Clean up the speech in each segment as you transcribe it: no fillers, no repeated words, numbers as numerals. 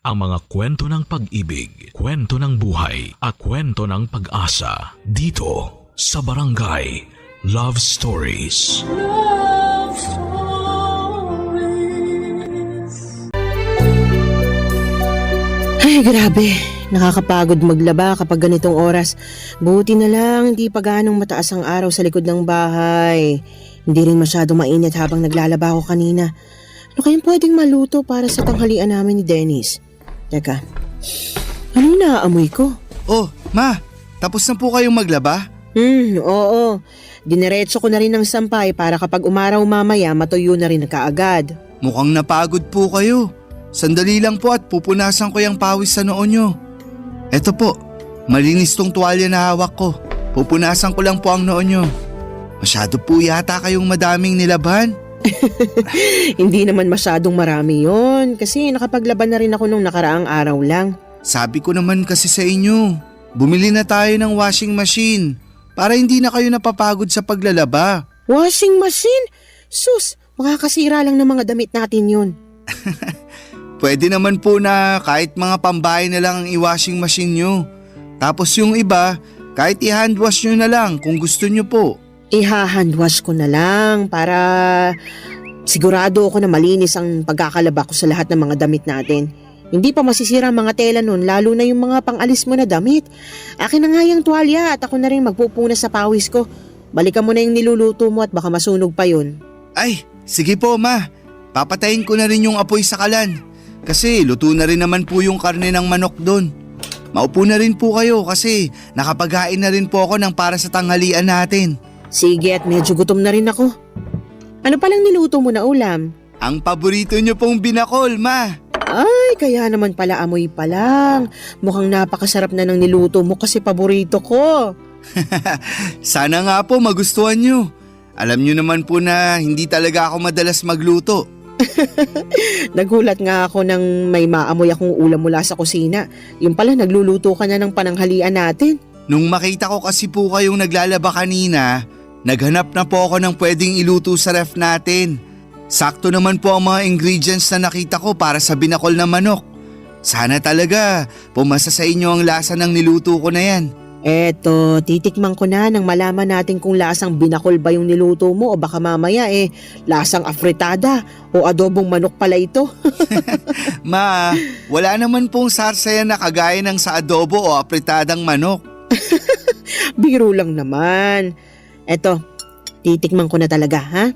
ang mga kwento ng pag-ibig, kwento ng buhay at kwento ng pag-asa dito sa Barangay Love Stories. Love Stories. Ay, grabe. Nakakapagod maglaba kapag ganitong oras. Buti na lang hindi pa gaanong mataas ang araw sa likod ng bahay. Hindi rin masyadong mainit habang naglalaba ako kanina. Ano kayang pwedeng maluto para sa tanghalian namin ni Dennis? Teka, anong naaamoy ko? Oh, Ma, tapos na po kayong maglaba? Oo. Dineretso ko na rin ng sampay para kapag umaraw mamaya matuyo na rin na kaagad. Mukhang napagod po kayo. Sandali lang po at pupunasan ko yung pawis sa noo nyo. Eto po, malinis tong tuwalya na hawak ko. Pupunasan ko lang po ang noo nyo. Masyado po yata kayong madaming nilaban. Hindi naman masyadong marami yon kasi nakapaglaban na rin ako nung nakaraang araw lang. Sabi ko naman kasi sa inyo, bumili na tayo ng washing machine para hindi na kayo napapagod sa paglalaba. Washing machine? Sus, makakasira lang ng mga damit natin yun. Pwede naman po na kahit mga pambahay na lang ang i-washing machine nyo. Tapos yung iba, kahit i-handwash nyo na lang kung gusto nyo po. Iha-handwash ko na lang para sigurado ako na malinis ang pagkakalaba ko sa lahat ng mga damit natin. Hindi pa masisira ang mga tela nun, lalo na yung mga pangalis mo na damit. Akin na nga yung tuwalya at ako na rin magpupunas sa pawis ko. Balikan mo na yung niluluto mo at baka masunog pa yun. Ay, sige po Ma. Papatayin ko na rin yung apoy sa kalan. Kasi luto na rin naman po yung karne ng manok doon. Maupo na rin po kayo kasi nakapaghain na rin po ako ng para sa tanghalian natin. Sige, at medyo gutom na rin ako. Ano palang niluto mo na ulam? Ang paborito nyo pong binakol, Ma. Ay, kaya naman pala amoy pa lang. Mukhang napakasarap na ng niluto mo kasi paborito ko. Sana nga po magustuhan nyo. Alam nyo naman po na hindi talaga ako madalas magluto. Nagulat nga ako nang may maamoy akong ulam mula sa kusina. Yung pala nagluluto ka na ng pananghalian natin. Nung makita ko kasi po kayong naglalaba kanina, naghanap na po ako ng pwedeng iluto sa ref natin. Sakto naman po ang mga ingredients na nakita ko para sa binakol na manok. Sana talaga pumasa sa inyo ang lasa ng niluto ko na yan. Eto, titikman ko na nang malaman natin kung lasang binakol ba yung niluto mo o baka mamaya lasang afritada o adobong manok pala ito. Ma, wala naman pong sarsaya na kagaya ng sa adobo o apritadang manok. Biro lang naman. Eto, titikman ko na talaga, ha?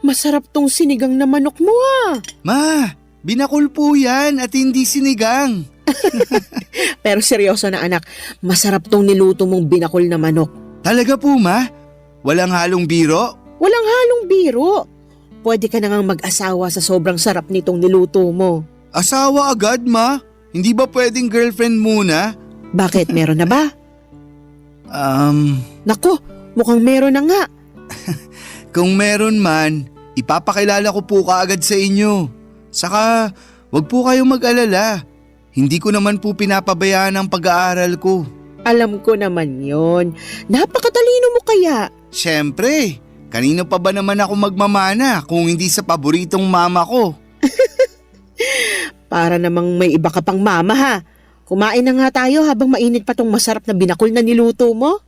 Masarap tong sinigang na manok mo, ha? Ma, binakol po yan at hindi sinigang. Pero seryoso na anak, masarap tong niluto mong binakol na manok. Talaga po, Ma? Walang halong biro? Walang halong biro. Pwede ka na ngang mag-asawa sa sobrang sarap nitong niluto mo. Asawa agad, Ma? Hindi ba pwedeng girlfriend muna? Bakit, meron na ba? Nako, mukhang meron na nga. Kung meron man, ipapakilala ko po kaagad sa inyo. Saka, wag po kayong mag-alala. Hindi ko naman po pinapabayaan ang pag-aaral ko. Alam ko naman yon. Napakatalino mo kaya. Siyempre, kanino pa ba naman ako magmamana kung hindi sa paboritong mama ko? Para namang may iba ka pang mama, ha? Kumain na nga tayo habang mainit pa tong masarap na binakol na niluto mo.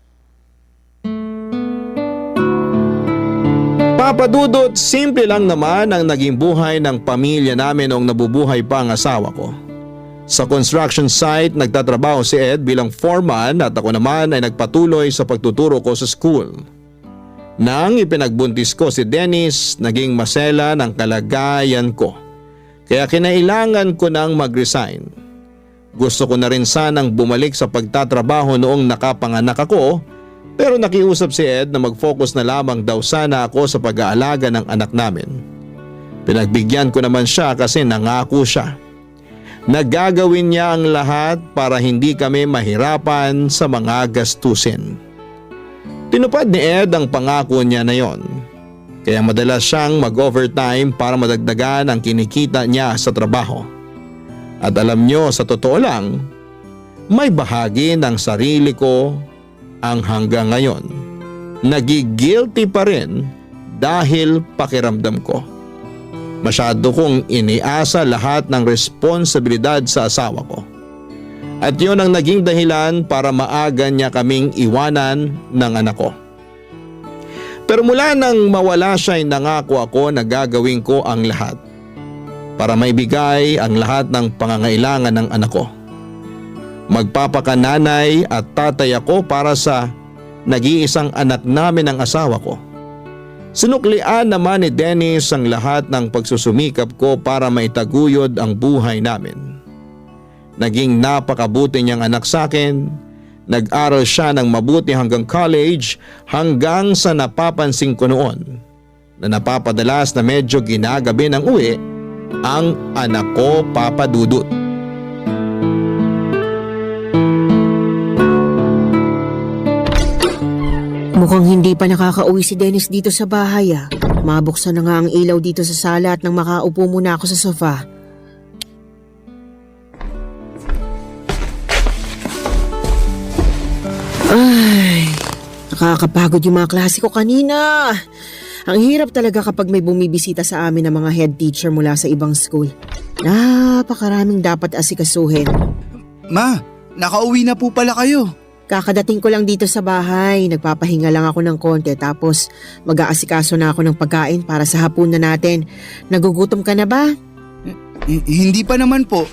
Papa Dudut, simple lang naman ang naging buhay ng pamilya namin noong nabubuhay pa ang asawa ko. Sa construction site, nagtatrabaho si Ed bilang foreman at ako naman ay nagpatuloy sa pagtuturo ko sa school. Nang ipinagbuntis ko si Dennis, naging masela ng kalagayan ko. Kaya kinailangan ko nang mag-resign. Gusto ko na rin sanang bumalik sa pagtatrabaho noong nakapanganak ako, pero nakiusap si Ed na mag-focus na lamang daw sana ako sa pag-aalaga ng anak namin. Pinagbigyan ko naman siya kasi nangako siya. Nagagawin niya ang lahat para hindi kami mahirapan sa mga gastusin. Tinupad ni Ed ang pangako niya na yon. Kaya madalas siyang mag-overtime para madagdagan ang kinikita niya sa trabaho. At alam niyo, sa totoo lang, may bahagi ng sarili ko ang hanggang ngayon nagigilty pa rin dahil pakiramdam ko. Masyado kong iniasa lahat ng responsibilidad sa asawa ko. At yun ang naging dahilan para maaga niya kaming iwanan ng anak ko. Pero mula nang mawala siya ay nangako ako na gagawin ko ang lahat para maibigay ang lahat ng pangangailangan ng anak ko. Magpapakananay at tatay ako para sa nag-iisang anak namin ng asawa ko. Sinuklian naman ni Dennis ang lahat ng pagsusumikap ko para maitaguyod ang buhay namin. Naging napakabuti niyang anak sa akin. Nag-aral siya ng mabuti hanggang college hanggang sa napapansin ko noon na napapadalas na medyo ginagabi ng uwi ang anak ko, Papa Dudut. Mukhang hindi pa nakakauwi si Dennis dito sa bahay ah. Mabuksan na nga ang ilaw dito sa sala at nang makaupo muna ako sa sofa. Ay, nakakapagod yung mga klase ko kanina. Ang hirap talaga kapag may bumibisita sa amin ng mga head teacher mula sa ibang school. Napakaraming dapat asikasuhin. Ma, nakauwi na po pala kayo. Kakadating ko lang dito sa bahay, nagpapahinga lang ako ng konti tapos mag-aasikaso na ako ng pagkain para sa hapunan natin. Nagugutom ka na ba? Hindi pa naman po.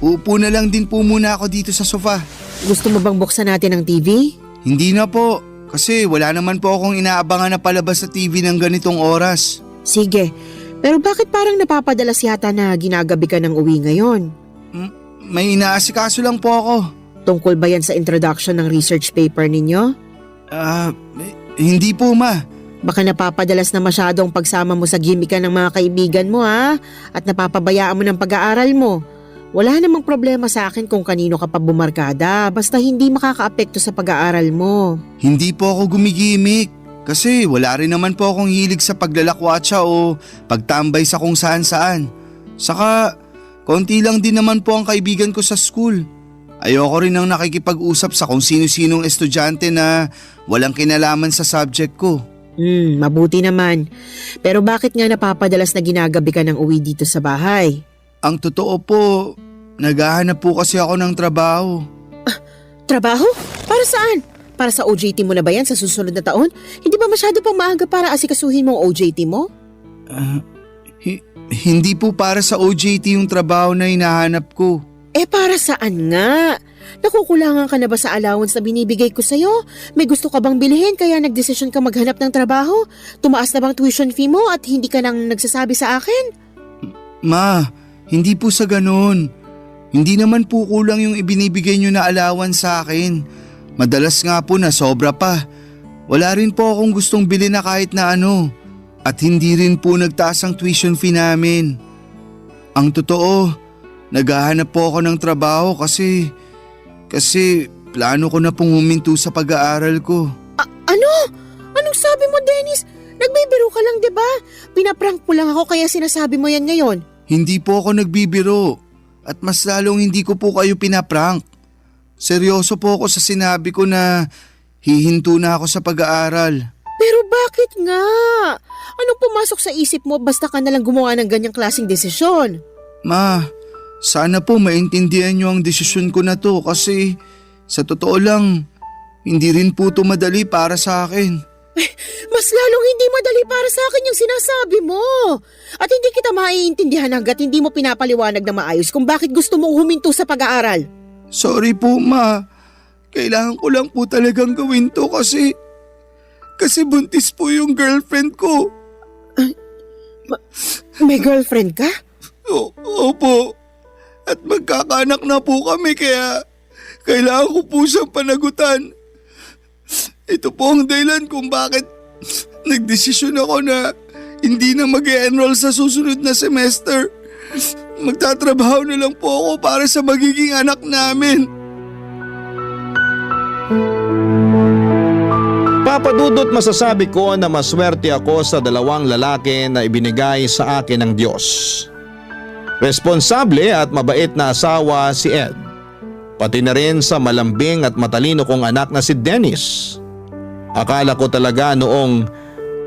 Uupo na lang din po muna ako dito sa sofa. Gusto mo bang buksan natin ang TV? Hindi na po, kasi wala naman po akong inaabangan na palabas sa TV ng ganitong oras. Sige, pero bakit parang napapadalas yata na ginagabi ka ng uwi ngayon? May inaasikaso lang po ako. Tungkol ba yan sa introduction ng research paper ninyo? Hindi po, ma. Baka napapadalas na masyadong pagsama mo sa gimikan ng mga kaibigan mo ha? At napapabayaan mo ng pag-aaral mo. Wala namang problema sa akin kung kanino ka pa bumarkada, basta hindi makakaapekto sa pag-aaral mo. Hindi po ako gumigimik. Kasi wala rin naman po akong hilig sa paglalakwatsa o pagtambay sa kung saan-saan. Saka, konti lang din naman po ang kaibigan ko sa school. Ayoko rin ang nakikipag-usap sa kung sino-sinong estudyante na walang kinalaman sa subject ko. Mabuti naman. Pero bakit nga napapadalas na ginagabi ka ng uwi dito sa bahay? Ang totoo po, naghahanap po kasi ako ng trabaho. Trabaho? Para saan? Para sa OJT mo na ba yan sa susunod na taon? Hindi ba masyado pang maaga para asikasuhin mo ang OJT mo? Hindi po para sa OJT yung trabaho na hinahanap ko. Para saan nga? Nakukulangan ka na ba sa allowance na binibigay ko sa'yo? May gusto ka bang bilhin kaya nagdesisyon ka maghanap ng trabaho? Tumaas na bang tuition fee mo at hindi ka nang nagsasabi sa akin? Ma, hindi po sa ganun. Hindi naman po kulang yung ibinibigay nyo na allowance sa akin. Madalas nga po na sobra pa. Wala rin po akong gustong bilhin na kahit na ano. At hindi rin po nagtaas ang tuition fee namin. Ang totoo, naghahanap po ako ng trabaho kasi plano ko na pong huminto sa pag-aaral ko. Ano? Anong sabi mo, Dennis? Nagbibiro ka lang, di ba? Pinaprank mo lang ako kaya sinasabi mo yan ngayon. Hindi po ako nagbibiro at mas lalong hindi ko po kayo pinaprank. Seryoso po ako sa sinabi ko na hihinto na ako sa pag-aaral. Pero bakit nga? Anong pumasok sa isip mo basta ka nalang gumawa ng ganyang klaseng desisyon? Ma, sana po maintindihan niyo ang desisyon ko na to kasi sa totoo lang, hindi rin po ito madali para sa akin. Mas lalong hindi madali para sa akin yung sinasabi mo. At hindi kita maiintindihan hanggat hindi mo pinapaliwanag na maayos kung bakit gusto mong huminto sa pag-aaral. Sorry po, ma. Kailangan ko lang po talagang gawin to kasi buntis po yung girlfriend ko. May girlfriend ka? Opo. At magkakaanak na po kami kaya kailangan ko po siyang panagutan. Ito po ang dahilan kung bakit nagdesisyon ako na hindi na mag-e-enroll sa susunod na semester. Magtatrabaho na lang po ako para sa magiging anak namin. Papadudot masasabi ko na maswerte ako sa dalawang lalaki na ibinigay sa akin ng Diyos. Responsable at mabait na asawa si Ed. Pati na rin sa malambing at matalino kong anak na si Dennis. Akala ko talaga noong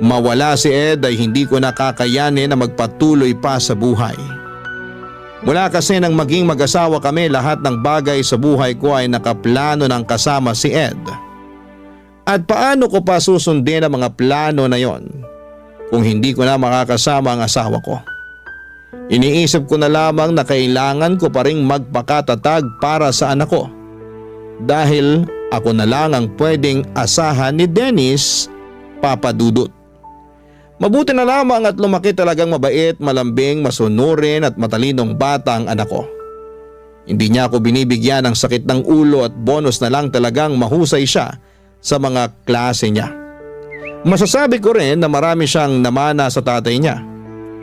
Mawala si Ed ay hindi ko nakakayanin na magpatuloy pa sa buhay. Mula kasi nang maging mag-asawa kami, lahat ng bagay sa buhay ko ay nakaplano ng kasama si Ed. At paano ko pa susundin ang mga plano na yon kung hindi ko na makakasama ang asawa ko? Iniisip ko na lamang na kailangan ko pa ring magpakatatag para sa anak ko. Dahil ako na lang ang pwedeng asahan ni Dennis, Papa Dudut. Mabuti na lamang at lumaki talagang mabait, malambing, masunurin at matalinong bata ang anak ko. Hindi niya ako binibigyan ng sakit ng ulo at bonus na lang talagang mahusay siya sa mga klase niya. Masasabi ko rin na marami siyang namana sa tatay niya.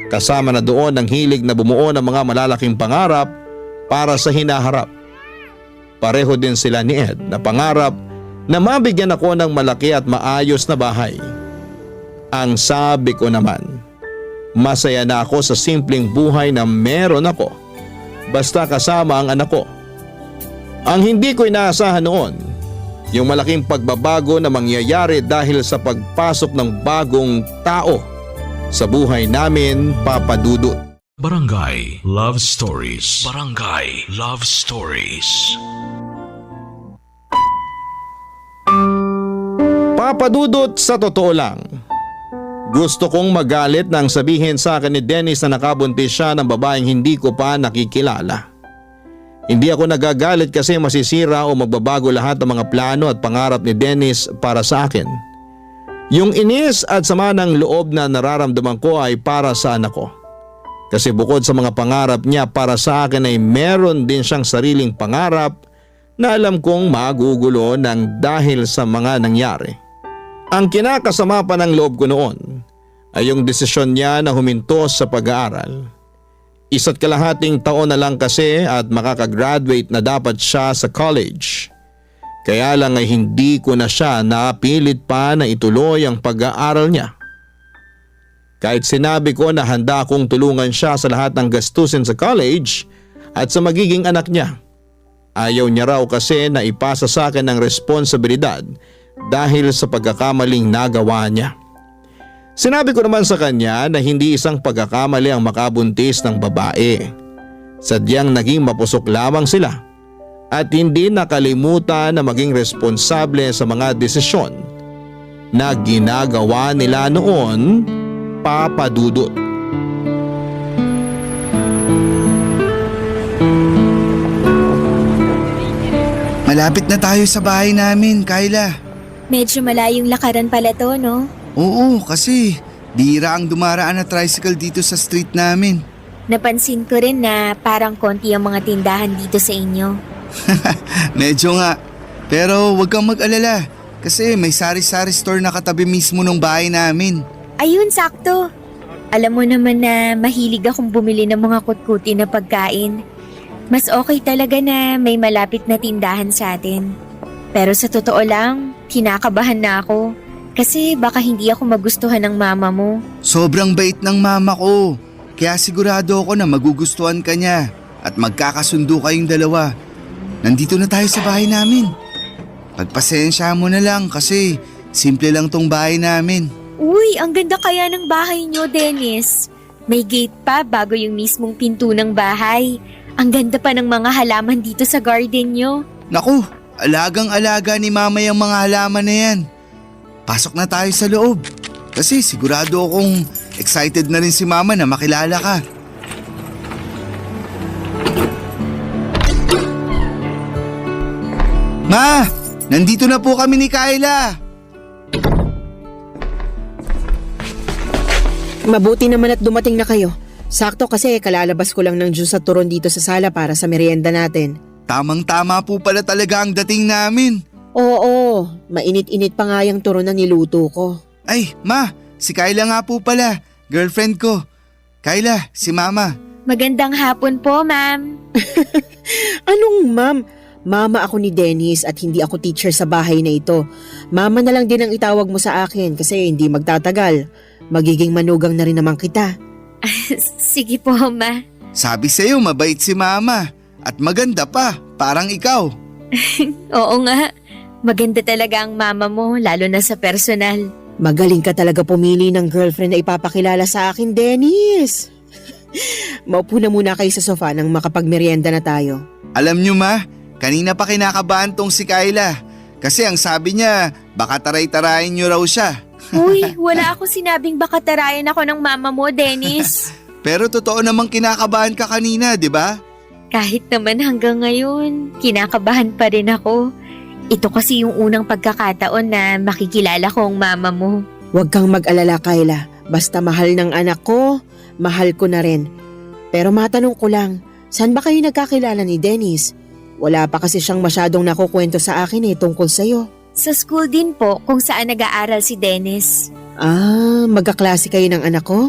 Kasama na doon ang hilig na bumuo ng mga malalaking pangarap para sa hinaharap. Pareho din sila ni Ed na pangarap na mabigyan ako ng malaki at maayos na bahay. Ang sabi ko naman, masaya na ako sa simpleng buhay na meron ako basta kasama ang anak ko. Ang hindi ko inaasahan noon, yung malaking pagbabago na mangyayari dahil sa pagpasok ng bagong tao sa buhay namin, Papa Dudut. Barangay Love Stories. Barangay Love Stories. Papa Dudut, sa totoo lang, gusto kong magalit nang sabihin sa akin ni Dennis na nakabuntis siya ng babaeng hindi ko pa nakikilala. Hindi ako nagagalit kasi masisira o magbabago lahat ng mga plano at pangarap ni Dennis para sa akin. Yung inis at sama ng loob na nararamdaman ko ay para sa anak ko. Kasi bukod sa mga pangarap niya para sa akin ay meron din siyang sariling pangarap na alam kong magugulo ng dahil sa mga nangyari. Ang kinakasama pa ng loob ko noon ay yung desisyon niya na huminto sa pag-aaral. 1.5 taon na lang kasi at makakagraduate na dapat siya sa college. Kaya lang ay hindi ko na siya napilit pa na ituloy ang pag-aaral niya. Kahit sinabi ko na handa akong tulungan siya sa lahat ng gastusin sa college at sa magiging anak niya, ayaw niya raw kasi na ipasa sa akin ang responsibilidad dahil sa pagkakamaling nagawa niya. Sinabi ko naman sa kanya na hindi isang pagkakamali ang makabuntis ng babae. Sadyang naging mapusok lamang sila at hindi nakalimutan na maging responsable sa mga desisyon na ginagawa nila noon, Papa Dudut. Malapit na tayo sa bahay namin, Kyla. Medyo malayong lakaran pala to, no? Oo, kasi bihira ang dumaraan na tricycle dito sa street namin. Napansin ko rin na parang konti ang mga tindahan dito sa inyo. Medyo nga. Pero wag kang mag-alala kasi may sari-sari store na katabi mismo ng bahay namin. Ayun, sakto. Alam mo naman na mahilig akong bumili ng mga kutkuti na pagkain. Mas okay talaga na may malapit na tindahan sa atin. Pero sa totoo lang, kinakabahan na ako. Kasi baka hindi ako magustuhan ng mama mo. Sobrang bait ng mama ko. Kaya sigurado ako na magugustuhan ka niya at magkakasundo kayong dalawa. Nandito na tayo sa bahay namin. Pagpasensya mo na lang kasi simple lang tong bahay namin. Uy, ang ganda kaya ng bahay nyo, Dennis. May gate pa bago yung mismong pinto ng bahay. Ang ganda pa ng mga halaman dito sa garden nyo. Naku, alagang-alaga ni mama yung mga halaman na yan. Pasok na tayo sa loob. Kasi sigurado akong excited na rin si mama na makilala ka. Ma! Nandito na po kami ni Kyla! Mabuti naman at dumating na kayo. Sakto kasi kalalabas ko lang ng juice at turon dito sa sala para sa merienda natin. Tamang-tama po pala talaga ang dating namin. Oo, mainit-init pa nga yung turon na niluto ko. Ay, ma! Si Kyla nga po pala. Girlfriend ko. Kyla, si mama. Magandang hapon po, ma'am. Anong ma'am? Mama ako ni Dennis at hindi ako teacher sa bahay na ito. Mama na lang din ang itawag mo sa akin kasi hindi magtatagal. Magiging manugang na rin naman kita. Sige po, ma. Sabi sa'yo mabait si mama. At maganda pa, parang ikaw. Oo nga. Maganda talaga ang mama mo, lalo na sa personal. Magaling ka talaga pumili ng girlfriend na ipapakilala sa akin, Dennis. Maupo na muna kayo sa sofa nang makapagmerienda na tayo. Alam nyo ma, kanina pa kinakabahan tong si Kyla. Kasi ang sabi niya, baka taray-tarayin nyo raw siya. Uy, wala akong sinabing baka tarayan ako ng mama mo, Dennis. Pero totoo namang kinakabahan ka kanina, di ba? Kahit naman hanggang ngayon, kinakabahan pa rin ako. Ito kasi yung unang pagkakataon na makikilala ko ang mama mo. Huwag kang mag-alala, Kyla. Basta mahal ng anak ko, mahal ko na rin. Pero matanong ko lang, saan ba kayo nagkakilala ni Dennis? Wala pa kasi siyang masyadong nakukwento sa akin tungkol sa'yo. Sa school din po kung saan nag-aaral si Dennis. Ah, magkaklase kayo ng anak ko?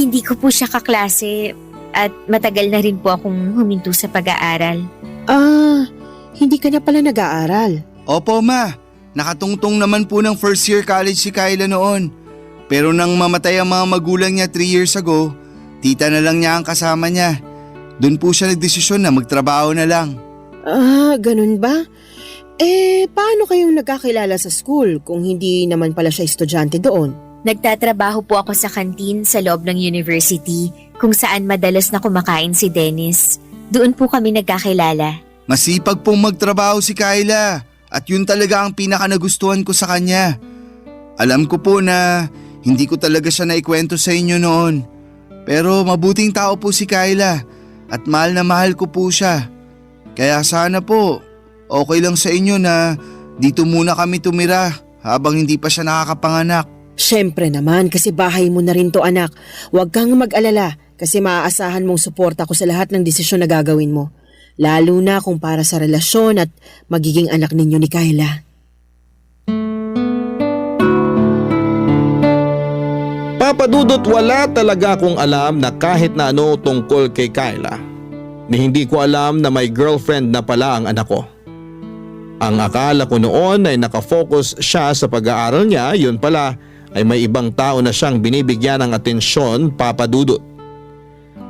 Hindi ko po siya kaklase at matagal na rin po akong huminto sa pag-aaral. Ah, hindi ka na pala nag-aaral. Opo ma, nakatungtong naman po ng first year college si Kyla noon. Pero nang mamatay ang mga magulang niya 3 years ago, tita na lang niya ang kasama niya. Doon po siya nagdesisyon na magtrabaho na lang. Ah, ganun ba? Paano kayong nagkakilala sa school kung hindi naman pala siya estudyante doon? Nagtatrabaho po ako sa kantin sa loob ng university kung saan madalas na kumakain si Dennis. Doon po kami nagkakilala. Masipag pong magtrabaho si Kyla at yun talaga ang pinaka nagustuhan ko sa kanya. Alam ko po na hindi ko talaga siya naikwento sa inyo noon. Pero mabuting tao po si Kyla at mahal na mahal ko po siya. Kaya sana po, okay lang sa inyo na dito muna kami tumira habang hindi pa siya nakakapanganak. Siyempre naman kasi bahay mo na rin to, anak. Huwag kang mag-alala kasi maaasahan mong suporta ko sa lahat ng desisyon na gagawin mo. Lalo na kung para sa relasyon at magiging anak ninyo ni Kyla. Papadudot, wala talaga akong alam na kahit na ano tungkol kay Kyla. Ni hindi ko alam na may girlfriend na pala ang anak ko. Ang akala ko noon ay nakafocus siya sa pag-aaral niya, yun pala ay may ibang tao na siyang binibigyan ng atensyon, papadudot.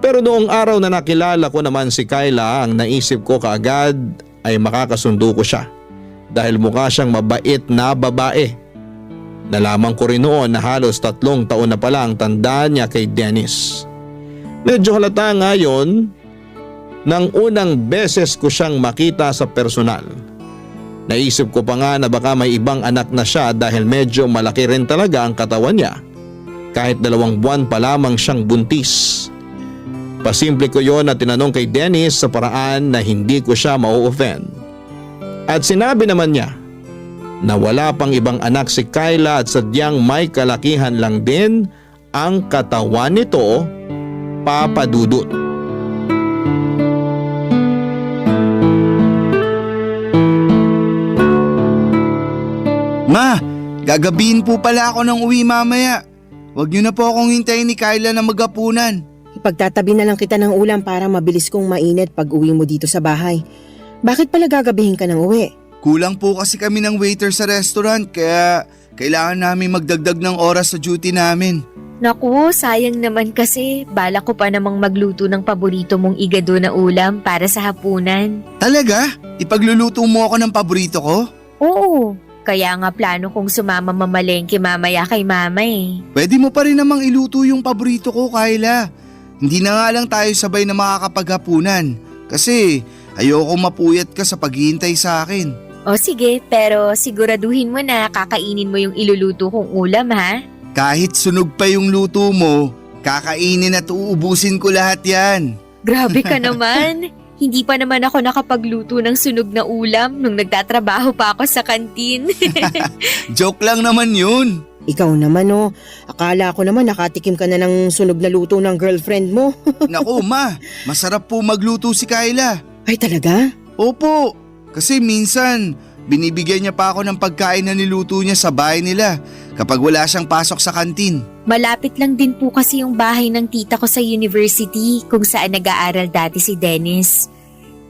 Pero noong araw na nakilala ko naman si Kyla, ang naisip ko kaagad ay makakasundo ko siya dahil mukha siyang mabait na babae. Nalaman ko rin noon na halos 3 taon na pala ang tanda niya kay Dennis. Medyo halata nga yun nang unang beses ko siyang makita sa personal. Naisip ko pa nga na baka may ibang anak na siya dahil medyo malaki rin talaga ang katawan niya. Kahit 2 buwan pa lamang siyang buntis. Pasimple ko yon at tinanong kay Dennis sa paraan na hindi ko siya ma-offend. At sinabi naman niya na wala pang ibang anak si Kyla at sadyang may kalakihan lang din ang katawan nito, papadudot. Ma, gagabihin po pala ako ng uwi mamaya. Huwag niyo na po akong hintayin ni Kyla na magapunan. Ipagtatabi na lang kita ng ulam para mabilis kong mainit pag uwi mo dito sa bahay. Bakit pala gagabihin ka ng uwi? Kulang po kasi kami ng waiter sa restaurant kaya kailangan namin magdagdag ng oras sa duty namin. Naku, sayang naman kasi bala ko pa namang magluto ng paborito mong igado na ulam para sa hapunan. Talaga? Ipagluluto mo ako ng paborito ko? Oo, kaya nga plano kong sumama mamalengke mamaya kay mama eh. Pwede mo pa rin namang iluto yung paborito ko, Kyla. Hindi na nga lang tayo sabay na makakapaghapunan kasi ayoko mapuyat ka sa paghihintay sa akin. O sige, pero siguraduhin mo na kakainin mo yung iluluto kong ulam ha? Kahit sunog pa yung luto mo, kakainin at uubusin ko lahat yan. Grabe ka naman! Hindi pa naman ako nakapagluto ng sunog na ulam nung nagtatrabaho pa ako sa kantin. Joke lang naman yun. Ikaw naman akala ko naman nakatikim ka na ng sunog na luto ng girlfriend mo. Naku ma, masarap po magluto si Kyla. Ay talaga? Opo, kasi minsan binibigyan niya pa ako ng pagkain na niluto niya sa bahay nila kapag wala siyang pasok sa kantin. Malapit lang din po kasi yung bahay ng tita ko sa university kung saan nag-aaral dati si Dennis.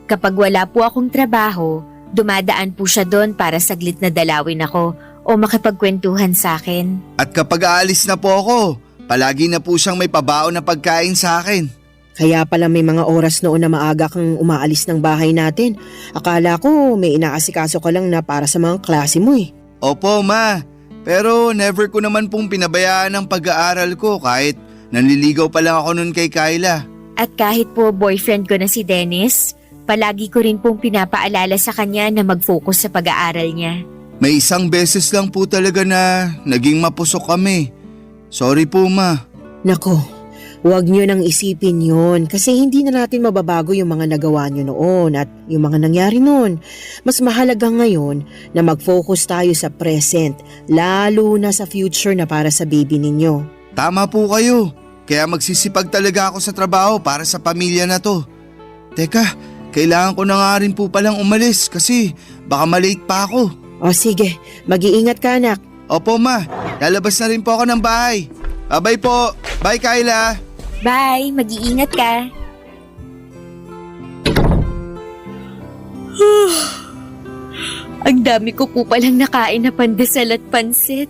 Kapag wala po akong trabaho, dumadaan po siya doon para saglit na dalawin ako o makipagkwentuhan sa akin. At kapag aalis na po ako, palagi na po siyang may pabaon na pagkain sa akin. Kaya pala may mga oras noon na maaga kang umaalis ng bahay natin. Akala ko may inaasikaso ka lang na para sa mga klase mo eh. Opo ma, Pero never ko naman pong pinabayaan ang pag-aaral ko kahit nanliligaw pa lang ako nun kay Kyla. At kahit po boyfriend ko na si Dennis, palagi ko rin pong pinapaalala sa kanya na mag-focus sa pag-aaral niya. May isang beses lang po talaga na naging mapusok kami. Sorry po ma. Nako, huwag nyo nang isipin yun kasi hindi na natin mababago yung mga nagawa nyo noon at yung mga nangyari noon. Mas mahalaga ngayon na mag-focus tayo sa present, lalo na sa future na para sa baby ninyo. Tama po kayo. Kaya magsisipag talaga ako sa trabaho para sa pamilya na to. Teka, kailangan ko na nga rin po palang umalis kasi baka malate pa ako. O sige, mag-iingat ka anak. Opo ma, lalabas na rin po ako ng bahay. Bye po. Bye Kyla. Bye! Mag-iingat ka! Ang dami ko po palang nakain na pandesal at pansit.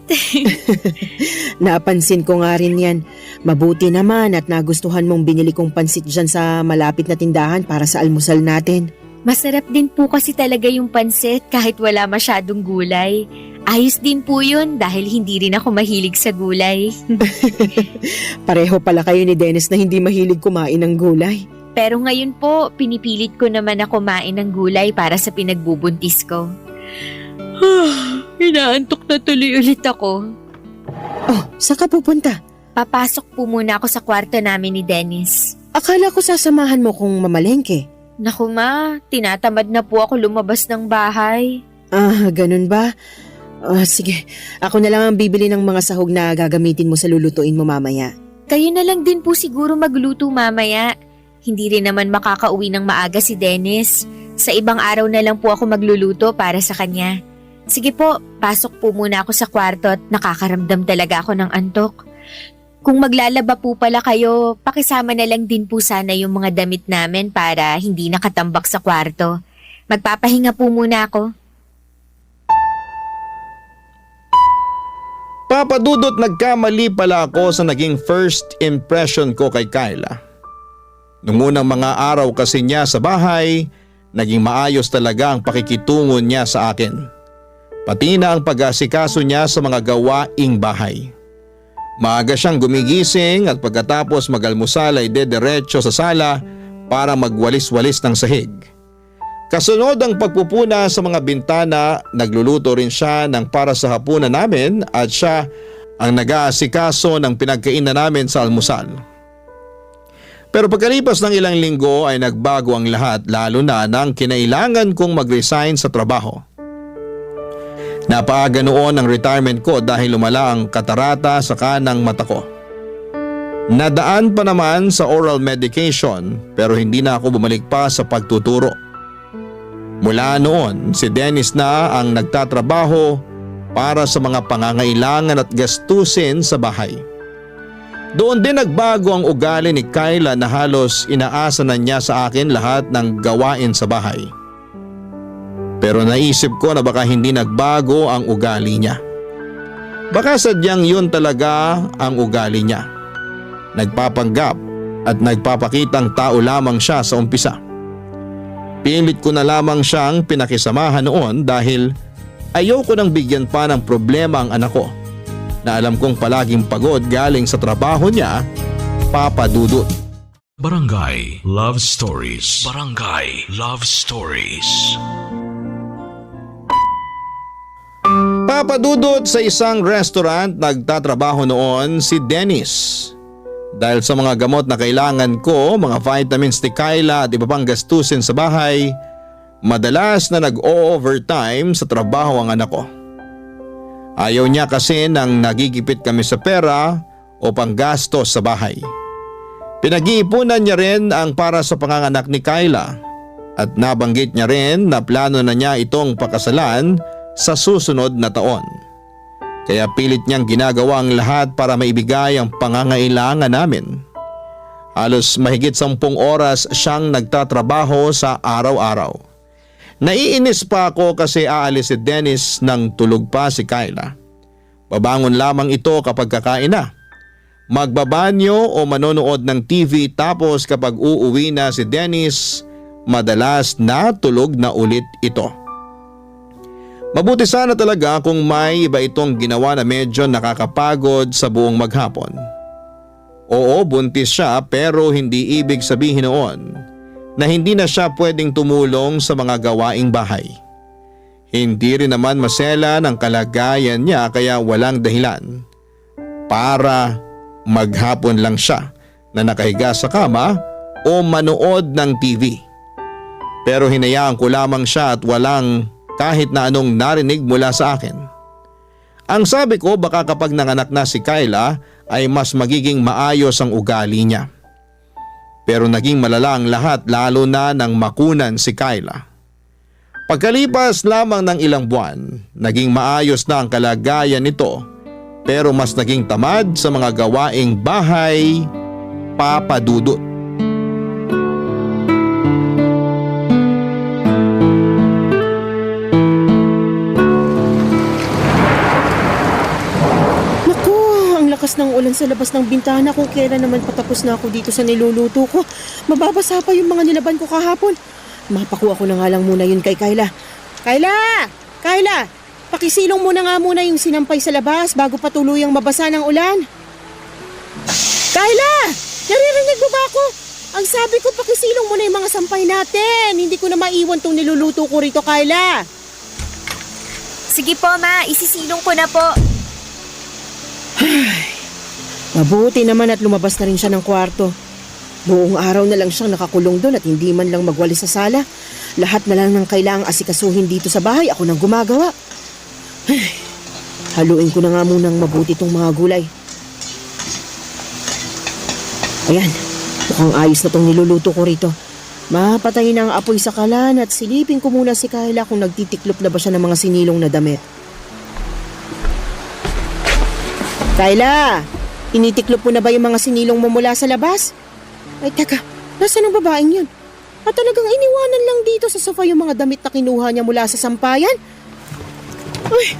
Napansin ko nga rin yan. Mabuti naman at nagustuhan mong binili kong pansit dyan sa malapit na tindahan para sa almusal natin. Masarap din po kasi talaga yung pansit kahit wala masyadong gulay. Ayos din po yun dahil hindi rin ako mahilig sa gulay. Pareho pala kayo ni Dennis na hindi mahilig kumain ng gulay. Pero ngayon po, pinipilit ko naman na kumain ng gulay para sa pinagbubuntis ko. Inaantok na tuloy ulit ako. Oh, saan ka pupunta? Papasok po muna ako sa kwarto namin ni Dennis. Akala ko sasamahan mo kung mamalengke. Naku ma, tinatamad na po ako lumabas ng bahay. Ah, ganun ba? Sige, ako na lang ang bibili ng mga sahog na gagamitin mo sa lulutuin mo mamaya. Kayo na lang din po siguro magluto mamaya. Hindi rin naman makakauwi ng maaga si Dennis. Sa ibang araw na lang po ako magluluto para sa kanya. Sige po, pasok po muna ako sa kwarto at nakakaramdam talaga ako ng antok. Kung maglalaba po pala kayo, pakisama na lang din po sana yung mga damit namin para hindi nakatambak sa kwarto. Magpapahinga po muna ako. Papadudot, nagkamali pala ako sa naging first impression ko kay Kyla. Noong unang mga araw kasi niya sa bahay, naging maayos talaga ang pakikitungo niya sa akin. Pati na ang pag-asikaso niya sa mga gawaing bahay. Maaga siyang gumigising at pagkatapos mag-almusal ay dediretso sa sala para magwalis-walis ng sahig. Kasunod ang pagpupuna sa mga bintana, nagluluto rin siya ng para sa hapunan namin at siya ang nag-aasikaso ng pinagkainan namin sa almusal. Pero pagkalipas ng ilang linggo ay nagbago ang lahat, lalo na nang kinailangan kong mag-resign sa trabaho. Napaaga noon ang retirement ko dahil lumala ang katarata sa kanang mata ko. Nadaan pa naman sa oral medication pero hindi na ako bumalik pa sa pagtuturo. Mula noon, si Dennis na ang nagtatrabaho para sa mga pangangailangan at gastusin sa bahay. Doon din nagbago ang ugali ni Kyla na halos inaasa na niya sa akin lahat ng gawain sa bahay. Pero naisip ko na baka hindi nagbago ang ugali niya. Baka sadyang yun talaga ang ugali niya. Nagpapanggap at nagpapakitang tao lamang siya sa umpisa. Pilit ko na lamang siyang pinakisamahan noon dahil ayoko nang bigyan pa ng problema ang anak ko na alam kong palaging pagod galing sa trabaho niya, Papa Dudut. Barangay Love Stories. Barangay Love Stories. Papa Dudut, sa isang restaurant nagtatrabaho noon si Dennis. Dahil sa mga gamot na kailangan ko, mga vitamins ni Kyla at iba pang gastusin sa bahay, madalas na nag-o-overtime sa trabaho ang anak ko. Ayaw niya kasi nang nagigipit kami sa pera o panggastos sa bahay. Pinag-iipunan niya rin ang para sa panganganak ni Kyla at nabanggit niya rin na plano na niya itong pakasalan sa susunod na taon. Kaya pilit niyang ginagawa ang lahat para maibigay ang pangangailangan namin. Halos mahigit 10 oras siyang nagtatrabaho sa araw-araw. Naiinis pa ako kasi aalis si Dennis nang tulog pa si Kyla. Babangon lamang ito kapag kakain na. Magbabanyo o manonood ng TV tapos kapag uuwi na si Dennis, madalas natulog na ulit ito. Mabuti sana talaga kung may iba itong ginawa na medyo nakakapagod sa buong maghapon. Oo, buntis siya pero hindi ibig sabihin noon na hindi na siya pwedeng tumulong sa mga gawaing bahay. Hindi rin naman masela ng kalagayan niya kaya walang dahilan para maghapon lang siya na nakahiga sa kama o manood ng TV. Pero hinayaan ko lamang siya at walang kahit na anong narinig mula sa akin. Ang sabi ko baka kapag nanganak na si Kyla ay mas magiging maayos ang ugali niya. Pero naging malala ang lahat lalo na nang makunan si Kyla. Pagkalipas lamang ng ilang buwan, naging maayos na ang kalagayan nito pero mas naging tamad sa mga gawaing bahay, Papa Dudut. Lakas ng ulan sa labas ng bintana, kung kailan naman patapos na ako dito sa niluluto ko. Mababasa pa yung mga nilaban ko kahapon. Mapakuha ko na nga lang muna yun kay Kyla. Kyla! Kyla! Pakisilong mo na nga muna yung sinampay sa labas bago pa tuluyang mabasa ng ulan. Kyla! Naririnig mo ba ako? Ang sabi ko, pakisilong mo na yung mga sampay natin. Hindi ko na maiwan tong niluluto ko rito, Kyla. Sige po, Ma. Isisilong ko na po. Mabuti naman at lumabas na rin siya ng kwarto. Buong araw na lang siyang nakakulong doon at hindi man lang magwalis sa sala. Lahat na lang ng kailangang asikasuhin dito sa bahay, ako nang gumagawa. Haluin ko na nga munang mabuti itong mga gulay. Ayan, mukhang ayos na itong niluluto ko rito. Mapatayin na ang apoy sa kalan at silipin ko muna si Kyla kung nagtitiklop na ba siya ng mga sinilong na damit. Kyla! Tinitiklop mo na ba yung mga sinilong mo mula sa labas? Ay teka, nasaan ang babaeng yun? At talagang iniwanan lang dito sa sofa yung mga damit na kinuha niya mula sa sampayan? Ay,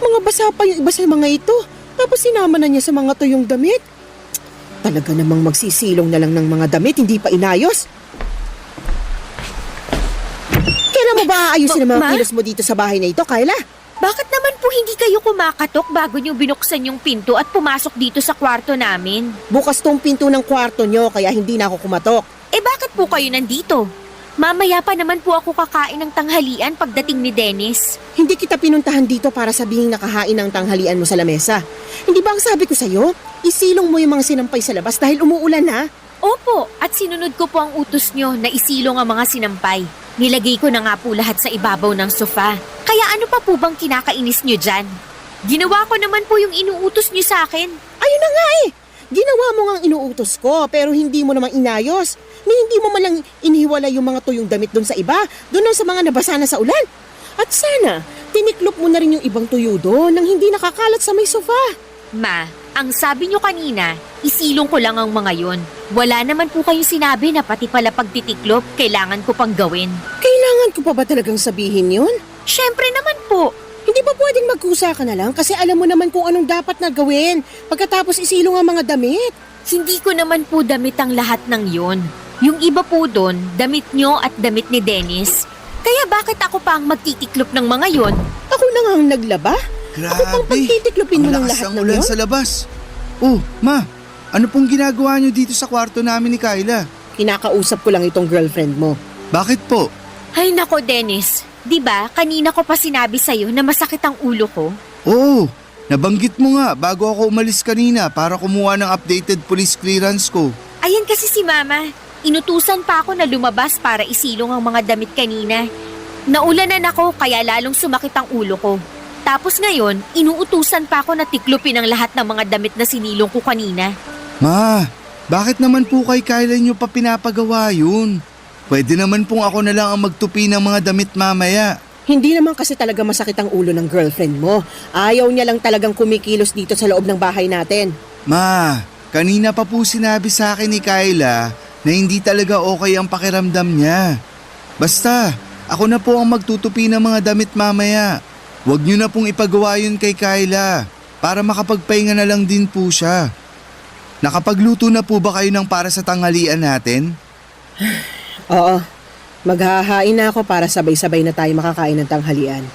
mga basa pa yung iba sa mga ito. Tapos sinama na niya sa mga tuyong damit. Talaga namang magsisilong na lang ng mga damit, hindi pa inayos. Kailan mo ba aayusin ang mga kilos mo dito sa bahay na ito, Kyla? Bakit naman po hindi kayo kumakatok bago niyo binuksan yung pinto at pumasok dito sa kwarto namin? Bukas tong pinto ng kwarto nyo kaya hindi na ako kumatok. Eh bakit po kayo nandito? Mamaya pa naman po ako kakain ng tanghalian pagdating ni Dennis. Hindi kita pinuntahan dito para sabihing nakahain ng tanghalian mo sa lamesa. Hindi ba ang sabi ko sa'yo? Isilong mo yung mga sinampay sa labas dahil umuulan na. Opo, at sinunod ko po ang utos nyo na isilong ang mga sinampay. Nilagay ko na nga po lahat sa ibabaw ng sofa. Kaya ano pa po bang kinakainis nyo dyan? Ginawa ko naman po yung inuutos nyo sa akin. Ayun na nga eh! Ginawa mo nga ang inuutos ko pero hindi mo naman inayos. Ni hindi mo malang inihiwalay yung mga tuyong damit doon sa iba, doon sa mga nabasa na sa ulan. At sana, tiniklop mo na rin yung ibang tuyo doon nang hindi nakakalat sa may sofa. Ma, ang sabi nyo kanina, isilong ko lang ang mga yon. Wala naman po kayong sinabi na pati pala pagtitiklop, kailangan ko pang gawin. Kailangan ko pa ba talagang sabihin yun? Syempre naman po. Hindi ba pwedeng magkusa ka na lang kasi alam mo naman kung anong dapat na gawin pagkatapos isilong ang mga damit? Hindi ko naman po damit ang lahat ng yon. Yung iba po doon, damit nyo at damit ni Dennis. Kaya bakit ako pa ang magtitiklop ng mga yon? Ako na nga ang naglaba? Ako pang pagtitiklopin mo ng lahat ng ulan yun? sa labas. Oh, Ma, ano pong ginagawa niyo dito sa kwarto namin ni Kyla? Kinakausap ko lang itong girlfriend mo. Bakit po? Ay nako Dennis, di ba kanina ko pa sinabi sa'yo na masakit ang ulo ko? Oo, nabanggit mo nga bago ako umalis kanina para kumuha ng updated police clearance ko. Ayan kasi si Mama. Inutusan pa ako na lumabas para isilong ang mga damit kanina. Naulanan ako kaya lalong sumakit ang ulo ko. Tapos ngayon, inuutusan pa ako na tiklopin ang lahat ng mga damit na sinilong ko kanina. Ma, bakit naman po kay Kyla niyo pa pinapagawa yun? Pwede naman pong ako na lang ang magtupi ng mga damit mamaya. Hindi naman kasi talaga masakit ang ulo ng girlfriend mo. Ayaw niya lang talagang kumikilos dito sa loob ng bahay natin. Ma, kanina pa po sinabi sa akin ni Kyla na hindi talaga okay ang pakiramdam niya. Basta, ako na po ang magtutupi ng mga damit mamaya. Huwag niyo na pong ipagawa yun kay Kyla para makapagpahinga na lang din po siya. Nakapagluto na po ba kayo ng para sa tanghalian natin? Oo, maghahain na ako para sabay-sabay na tayo makakain ng tanghalian.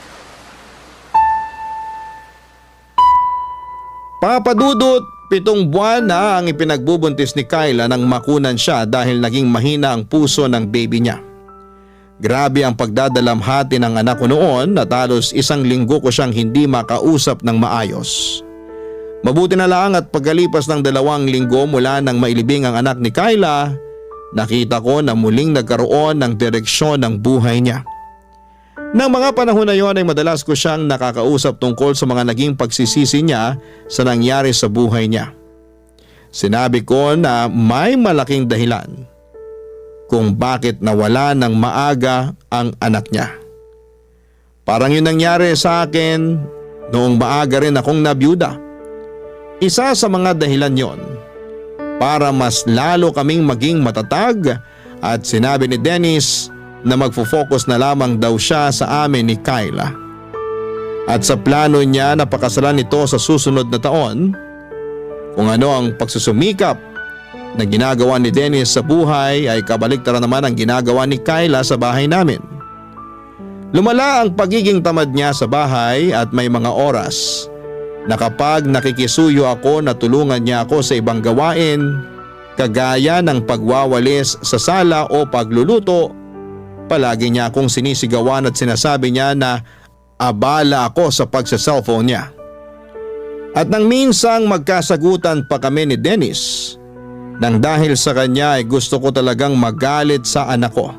Papadudot, 7 buwan na ang ipinagbubuntis ni Kyla nang makunan siya dahil naging mahina ang puso ng baby niya. Grabe ang pagdadalamhati ng anak ko noon at halos 1 linggo ko siyang hindi makausap ng maayos. Mabuti na lang at pagkalipas ng 2 linggo mula nang mailibing ang anak ni Kyla, nakita ko na muling nagkaroon ng direksyon ng buhay niya. Nang mga panahon na yon ay madalas ko siyang nakakausap tungkol sa mga naging pagsisisi niya sa nangyari sa buhay niya. Sinabi ko na may malaking dahilan kung bakit nawala ng maaga ang anak niya. Parang yun nangyari sa akin noong maaga rin akong nabiyuda. Isa sa mga dahilan yon para mas lalo kaming maging matatag at sinabi ni Dennis na magfo-focus na lamang daw siya sa amin ni Kyla. At sa plano niya na pakasalan nito sa susunod na taon, kung ano ang pagsusumikap na ginagawa ni Dennis sa buhay ay kabaliktaran naman ang ginagawa ni Kyla sa bahay namin. Lumala ang pagiging tamad niya sa bahay at may mga oras na kapag nakikisuyo ako na tulungan niya ako sa ibang gawain, kagaya ng pagwawalis sa sala o pagluluto, palagi niya akong sinisigawan at sinasabi niya na abala ako sa pagsa-cellphone niya. At nang minsang magkasagutan pa kami ni Dennis, nang dahil sa kanya ay gusto ko talagang magalit sa anak ko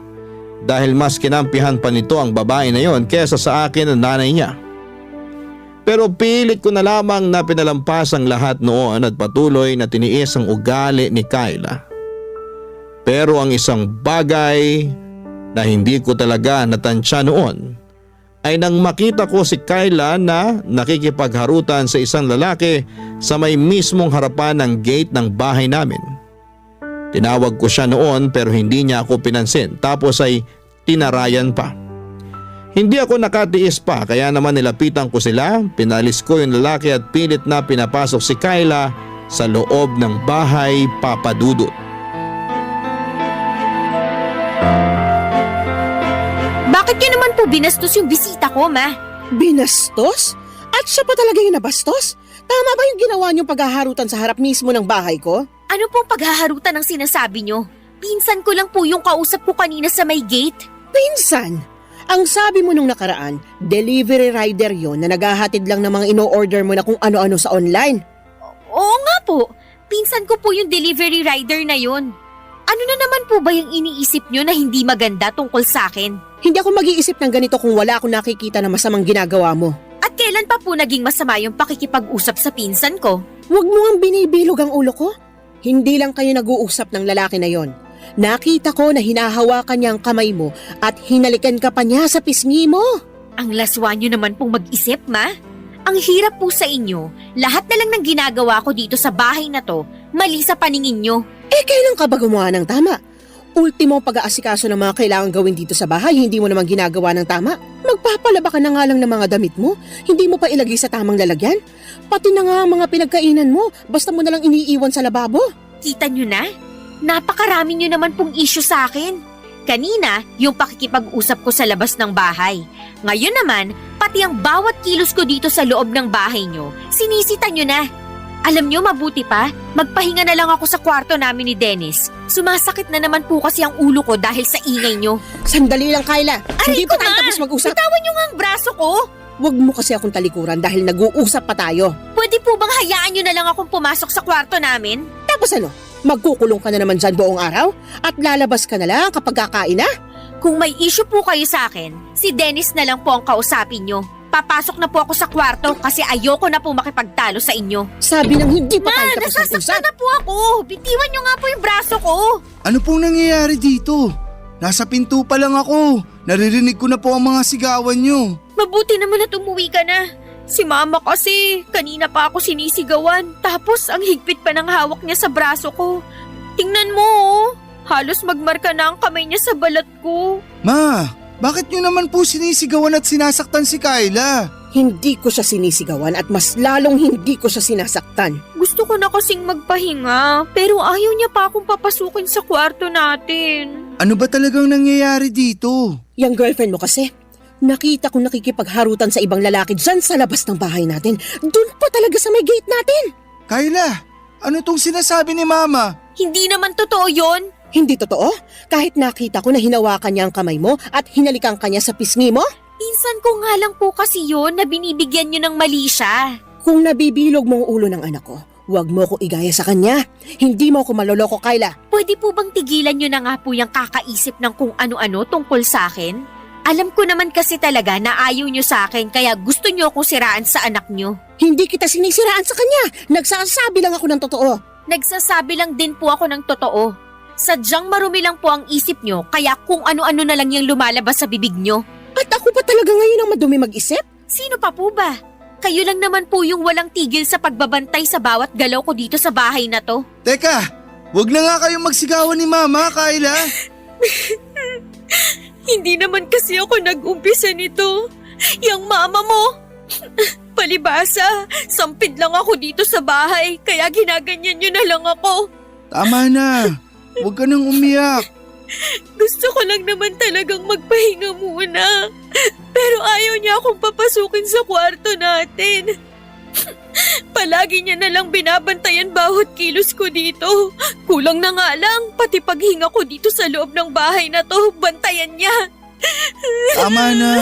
dahil mas kinampihan pa nito ang babae na yon kesa sa akin ang nanay niya. Pero pilit ko na lamang na pinalampas ang lahat noon at patuloy na tiniis ang ugali ni Kyla. Pero ang isang bagay na hindi ko talaga natansya noon ay nang makita ko si Kyla na nakikipagharutan sa isang lalaki sa may mismong harapan ng gate ng bahay namin. Tinawag ko siya noon pero hindi niya ako pinansin tapos ay tinarayan pa. Hindi ako nakatiis pa kaya naman nilapitan ko sila, pinalis ko yung lalaki at pilit na pinapasok si Kyla sa loob ng bahay, Papadudot. Bakit niyo naman po binastos yung bisita ko, ma? Binastos? At siya pa talaga yung nabastos? Tama ba yung ginawa niyong paghaharutan sa harap mismo ng bahay ko? Ano pong paghaharutan ang sinasabi niyo? Pinsan ko lang po yung kausap ko kanina sa may gate. Pinsan! Ang sabi mo nung nakaraan, delivery rider yon na naghahatid lang ng mga ino-order mo na kung ano-ano sa online. Oo nga po, pinsan ko po yung delivery rider na yon. Ano na naman po ba yung iniisip niyo na hindi maganda tungkol sa akin? Hindi ako mag-iisip ng ganito kung wala akong nakikita na masamang ginagawa mo. At kailan pa po naging masama yung pakikipag-usap sa pinsan ko? Huwag mo ang binibilog ang ulo ko. Hindi lang kayo nag-uusap ng lalaki na yon. Nakita ko na hinahawakan niya ang kamay mo at hinalikan ka pa niya sa pisngi mo. Ang laswa niyo naman pong mag-isip, ma. Ang hirap po sa inyo. Lahat na lang ng ginagawa ko dito sa bahay na to, mali sa paningin niyo. Kailan ka ba gumawa ng tama? Ultimo pag-aasikaso ng mga kailangan gawin dito sa bahay, hindi mo naman ginagawa ng tama. Magpapalaba ka na nga lang ng mga damit mo, hindi mo pa ilagay sa tamang lalagyan. Pati na nga ang mga pinagkainan mo, basta mo na lang iniiwan sa lababo. Kita niyo na? Napakarami niyo naman pong issue sa akin. Kanina, yung pakikipag-usap ko sa labas ng bahay. Ngayon naman, pati ang bawat kilos ko dito sa loob ng bahay niyo, sinisita niyo na. Alam niyo, mabuti pa, magpahinga na lang ako sa kwarto namin ni Dennis. Sumasakit na naman po kasi ang ulo ko dahil sa ingay niyo. Sandali lang, Kyla. Hindi pa tayo tapos mag-usap. Bitawan niyo nga ang braso ko. Huwag mo kasi akong talikuran dahil nag-uusap pa tayo. Pwede po bang hayaan niyo na lang akong pumasok sa kwarto namin? Tapos ano? Magkukulong ka na naman dyan buong araw? At lalabas ka na lang kapag kakain na? Kung may issue po kayo sa akin, si Dennis na lang po ang kausapin niyo. Papasok na po ako sa kwarto kasi ayoko na po makipagtalo sa inyo. Sabi ng hindi pa tayo tapos Nasasaktan mag-usap. na po ako. Bitiwan niyo nga po yung braso ko. Ano pong nangyayari dito? Nasa pinto pa lang ako. Naririnig ko na po ang mga sigawan nyo. Mabuti naman at umuwi ka na. Si mama kasi, kanina pa ako sinisigawan. Tapos ang higpit pa ng hawak niya sa braso ko. Tingnan mo oh. Halos magmarka na ang kamay niya sa balat ko. Ma, bakit nyo naman po sinisigawan at sinasaktan si Kyla? Hindi ko siya sinisigawan at mas lalong hindi ko siya sinasaktan. Gusto ko na kasing magpahinga, pero ayaw niya pa akong papasukin sa kwarto natin. Ano ba talagang nangyayari dito? Yung girlfriend mo kasi, Nakita ko nakikipagharutan sa ibang lalaki dyan sa labas ng bahay natin. Doon pa talaga sa may gate natin. Kayla, ano tong sinasabi ni Mama? Hindi naman totoo yon. Hindi totoo? Kahit nakita ko na hinawakan niya ang kamay mo at hinalikan ka niya sa pisngi mo? Minsan ko nga lang po kasi yon na binibigyan nyo ng mali siya. Kung nabibilog mo ang ulo ng anak ko, huwag mo ko igaya sa kanya. Hindi mo ko maloloko, Kayla. Pwede po bang tigilan nyo na nga po yung kakaisip ng kung ano-ano tungkol sa akin? Alam ko naman kasi talaga na ayaw nyo sa akin kaya gusto nyo akong siraan sa anak nyo. Hindi kita sinisiraan sa kanya. Nagsasabi lang ako ng totoo. Nagsasabi lang din po ako ng totoo. Sadyang marumi lang po ang isip nyo kaya kung ano-ano na lang yung lumalabas sa bibig nyo. At ako pa talaga ngayon ang madumi mag-isip? Sino pa po ba? Kayo lang naman po yung walang tigil sa pagbabantay sa bawat galaw ko dito sa bahay na to. Teka, wag na nga kayong magsigawan ni Mama, Kayla. Hindi naman kasi ako nag-umpisa nito. Yang mama mo. Palibasa, sampid lang ako dito sa bahay kaya ginaganyan nyo na lang ako. Tama na, wag ka nang umiyak. Gusto ko lang naman talagang magpahinga muna. Pero ayaw niya akong papasukin sa kwarto natin. Palagi niya na lang binabantayan bawat kilos ko dito. Kulang na nga lang, pati paghinga ko dito sa loob ng bahay na to, bantayan niya. Tama na,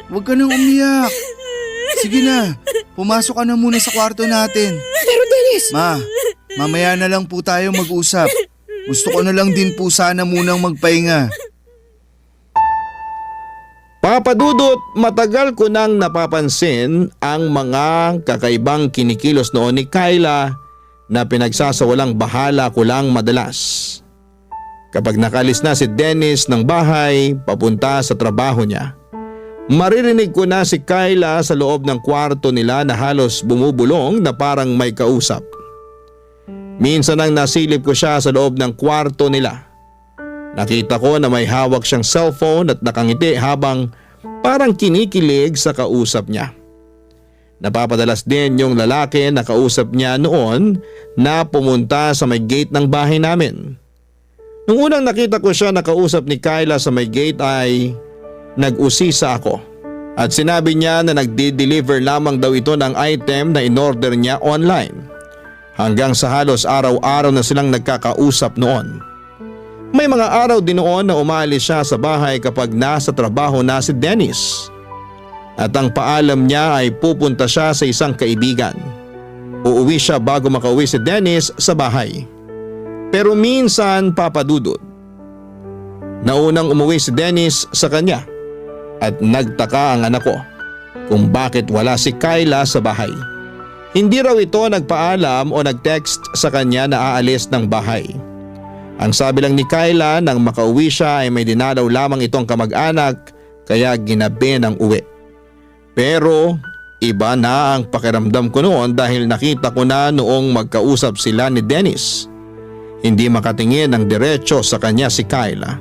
wag ka nang umiyak. Sige na, pumasok ka na muna sa kwarto natin. Pero Dennis! Mamaya na lang po tayo mag-usap. Gusto ko na lang din po sana munang magpahinga. Papa Dudut, matagal ko nang napapansin ang mga kakaibang kinikilos noon ni Kayla na pinagsasawalang bahala ko lang madalas. Kapag nakalis na si Dennis ng bahay papunta sa trabaho niya, maririnig ko na si Kayla sa loob ng kwarto nila na halos bumubulong na parang may kausap. Minsan nang nasilip ko siya sa loob ng kwarto nila. Nakita ko na may hawak siyang cellphone at nakangiti habang parang kinikilig sa kausap niya. Napapadalas din yung lalaki na kausap niya noon na pumunta sa may gate ng bahay namin. Nung unang nakita ko siya na kausap ni Kayla sa may gate ay nag-usisa ako at sinabi niya na nagdi-deliver lamang daw ito ng item na in-order niya online. Hanggang sa halos araw-araw na silang nagkakausap noon. May mga araw din noon na umalis siya sa bahay kapag nasa trabaho na si Dennis. At ang paalam niya ay pupunta siya sa isang kaibigan. Uuwi siya bago makauwi si Dennis sa bahay. Pero minsan, Papa Dudut, naunang umuwi si Dennis sa kanya at nagtaka ang anak ko kung bakit wala si Kayla sa bahay. Hindi raw ito nagpaalam o nag-text sa kanya na aalis ng bahay. Ang sabi lang ni Kayla nang makauwi siya ay may dinalaw lamang itong kamag-anak kaya ginabi ng uwi. Pero iba na ang pakiramdam ko noon dahil nakita ko na noong magkausap sila ni Dennis. Hindi makatingin ng diretso sa kanya si Kayla.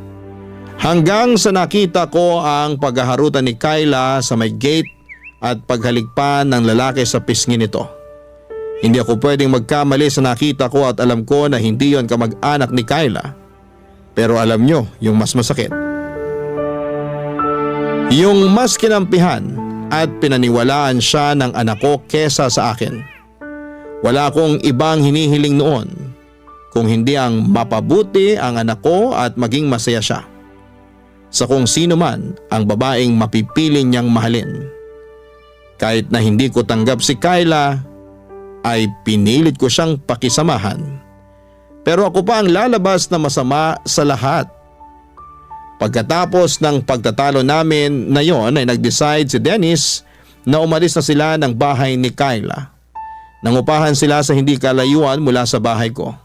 Hanggang sa nakita ko ang paghaharutan ni Kayla sa may gate at paghaligpan ng lalaki sa pisngi nito. Hindi ako pwedeng magkamali sa nakita ko at alam ko na hindi yon kamag-anak ni Kayla. Pero alam nyo yung mas masakit. Yung mas kinampihan at pinaniwalaan siya ng anak ko kesa sa akin. Wala akong ibang hinihiling noon kung hindi ang mapabuti ang anak ko at maging masaya siya sa kung sino man ang babaeng mapipiling niyang mahalin. Kahit na hindi ko tanggap si Kayla, ay pinilit ko siyang pakisamahan. Pero ako pa ang lalabas na masama sa lahat. Pagkatapos ng pagtatalo namin na yon ay nag-decide si Dennis na umalis na sila ng bahay ni Kayla. Nangupahan sila sa hindi kalayuan mula sa bahay ko.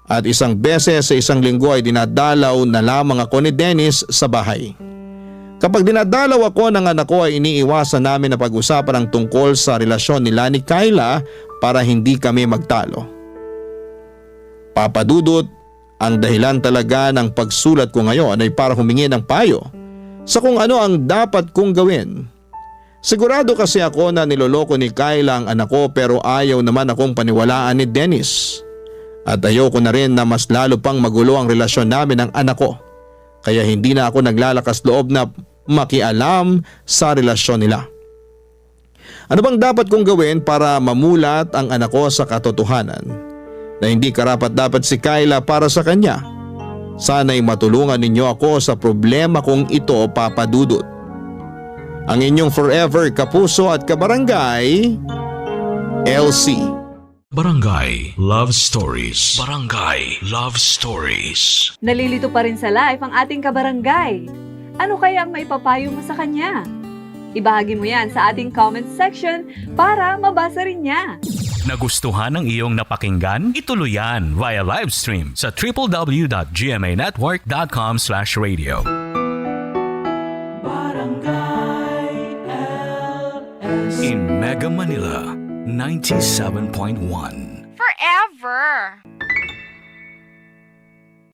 At isang beses sa isang linggo ay dinadalaw na lamang ako ni Dennis sa bahay. Kapag dinadalaw ako ng anak ko ay iniiwasan namin na pag-usapan ang tungkol sa relasyon nila ni Kayla para hindi kami magtalo. Papa Dudut, ang dahilan talaga ng pagsulat ko ngayon ay para humingi ng payo sa kung ano ang dapat kong gawin. Sigurado kasi ako na niloloko ni Kayla ang anak ko pero ayaw naman akong paniwalaan ni Dennis. At ayoko na rin na mas lalo pang magulo ang relasyon namin ng anak ko. Kaya hindi na ako naglalakas loob na makialam sa relasyon nila. Ano bang dapat kong gawin para mamulat ang anak ko sa katotohanan na hindi karapat-dapat si Kyla para sa kanya? Sana'y matulungan ninyo ako sa problema kong ito, Papa Dudut. Ang inyong forever kapuso at kabarangay, LC. Barangay Love Stories. Barangay Love Stories. Nalilito pa rin sa life ang ating kabarangay. Ano kaya ang maipapayo mo sa kanya? Ibahagi mo yan sa ating comment section para mabasa rin niya. Nagustuhan ng iyong napakinggan? Ituloy yan via live stream sa www.gmanetwork.com/radio. In Mega Manila, 97.1. Forever.